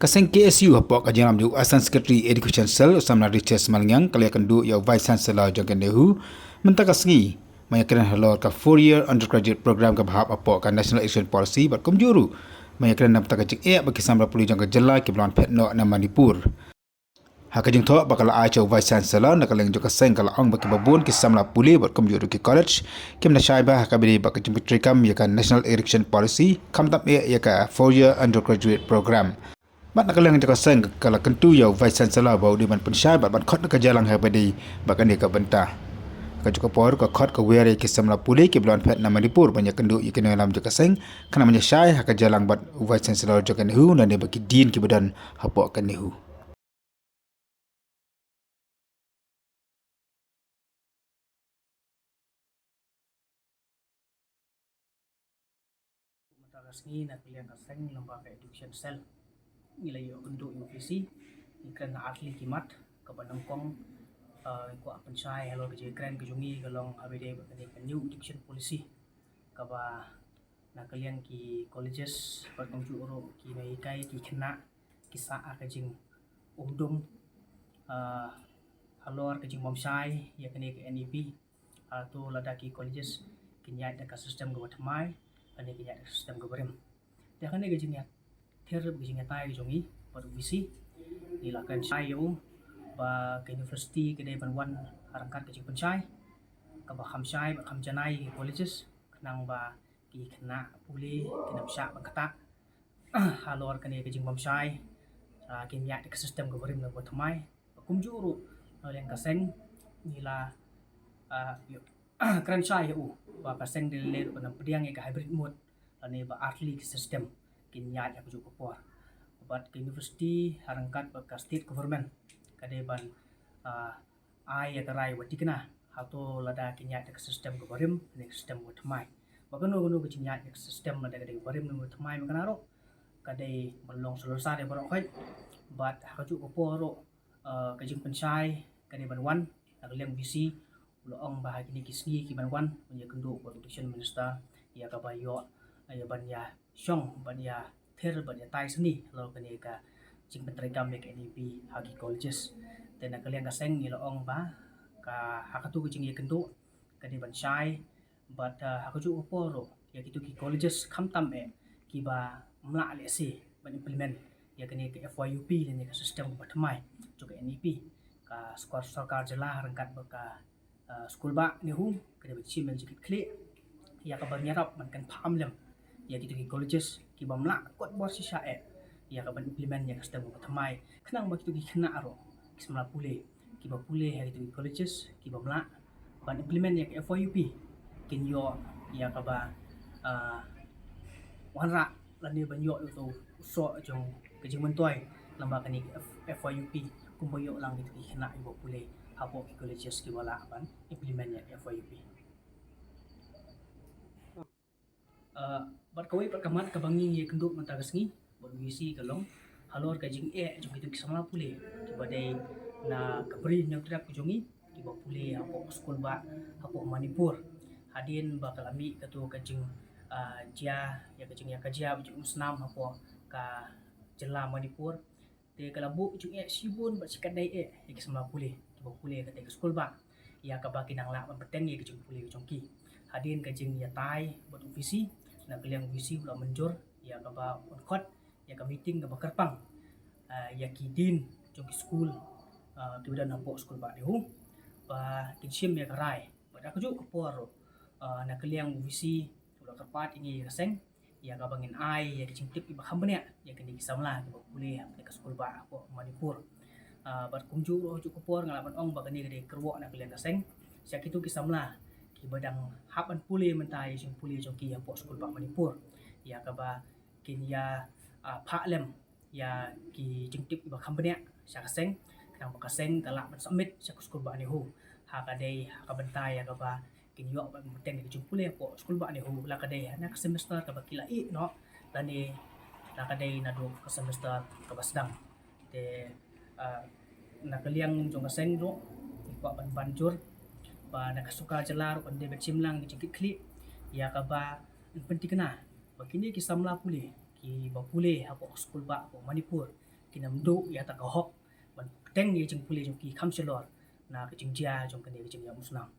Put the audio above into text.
Kaseng KSU hapok kajang amju Assistant Secretary Education Cell Usamna Richard Malngang kali akan du ya Vice Chancellor Jongkan Dehu mentaka sengi mayakran halor ka 4-year undergraduate program ka bahap apok ka National Education Policy bat kumjuru mayakran nam taka jik bagi samra puli jangka jela ke bulan Petno na Manipur. Hakajing tho bakal aja Vice Chancellor nakaleng jo kaseng kala ong baki babun ki samla puli bat kumjuru ki college kim na shaiba hakabiri bakajing putrikam ya ka National Education Policy kamtap ya ka 4-year undergraduate program. Bat nakalang jaka seng kala kentu ya Vice Chancellor bau di man pensyai bat khot ka jalang ha badi bakan ka bentah. Ka juga por ka khot ka were ki samla puli ki bulan Phet na Manipur banyak kendu ikene lam jaka seng kana manya syai ha ka jalang bat Vice Chancellor jaka nehu na ne baki din ki badan hapok kan nehu. Resmi nak pilihan kaseng lembaga education cell nilai untuk UPC ikan atli kimat kepada kong ko apan sai hello ke keren ke jungi kalong abede bakani new education policy kaba na kalian ki colleges patong ju oro ki nai kai ki kena kisa akajing umdum halor ke jing momsai ya kani ke NEP atau ladaki colleges kinyai da sistem go thamai ane kinyai sistem go berem dia kan ke jing ya ter ke jing tai ke jungi pada visi dilakukan saya ba ke university ke dai ban harangkat ke jing pencai ka ba khamsai ba khamjanai colleges kenang ba ki kena puli kena sya ba kata halor kene ke jing momsai kinyai da sistem go berem go thamai kumjuru yang kaseng nila keren saya ba kaseng dile pada pediang ke hybrid mode ane ba atli sistem kinyai aku juga por bat ke university harangkat ba state government kade ban ai ya tarai wati kena hato lada kinyai ke sistem go barim ne sistem go thamai ba kono ke kinyai ke sistem lada kade barim ne thamai makana ro kade belong selesai de barok kai bat aku juga por ke jing pencai kade ban wan aglem visi ulang bahagi ni kisni ki ban wan punya kenduk education minister ya ka bayo ya ban ya syong ban ya ter ban ya tai seni lo kene ka jing pentrikam mek NEP hagi colleges tena kalian ka seng ilo ong ba ka hakatu jing ya kenduk kade ban syai bat hakaju oporo ya kitu ki colleges khamtam ki ba mla le si ban implement ya kene ke FYUP dan ya sistem batmai juga NEP ka skor sarkar jela rangkat baka school ba ni hu kede bachim men jikit kle ya ka ban yarap man kan pham lem ya kitu ki colleges ki bamla kot bor si syae ya ka ban implement ya sistem batmai kenang ba kitu ki kena aro kismala pule ki ba pule ya kitu ki colleges ki bamla ban implement ya FYUP kin yo ya ka ba wanra lani ban yo tu so jong ke jing mentoy lamba kan FYUP kumboyo lang kitu ki kena ibo pule hapo ki colleges ki wala ban implement ya FYUP bat kawai pat kamat kabangi ye kenduk mata kesngi bat visi kalong halor ka jing jong kitu ki sama pule ki badai na kabri nyok trak jongi ki ba pule hapo school ba hapo Manipur hadin bakal ami katu ka jing jia ya ka jing ya ka jia bu musnam hapo ka jela Manipur te kalabu jing sibun ba sikat dai ya ki sama pule pule ka te school ba ya ka ba kinang la peteng ye kejung pule kejung ki hadin ka jing ya tai buat visi na kaliang visi ulah menjur ya ka ba khot ya ka meeting ka ba kerpang ya ki din jong ki school kemudian nampo school ba ni hu ba kinsim ya ka rai ba aku ju ko por na kaliang visi ulah kerpat ini ka seng ya ka bangin ai ya kejing tip ba khambne ya kini kisamla ka pule ka school ba ko Manipur bat kumju ro ju kupor ngalaman ong bagani gede kerwo na kalian kaseng sia kitu kisamla ki badang hapan pule mentai sing pule joki ya po school ba Manipur ya ka ba kin ya pha lem ya ki jingtip ba khambnya sia kaseng kang kaseng kala ban submit sia school ba ni hu ha ka dei ha ka bentai ya ka ba kin yo ba muteng ki jing pule po school ba ni hu la ka dei na semester ka ba kila no tani la ka dei na do ka semester ka ba sedang te nakaliang jong kaseng do ko ban banjur ba nakasuka jelar on de bechimlang jikit kli ya ka ba penting kena bakini ki samla pule ki ba pule hapo school ba ko Manipur kinamdu ya ta ka hok ban teng ye jing pule jong ki kham chelor na ka jing jia jong ka ne jing ya musnam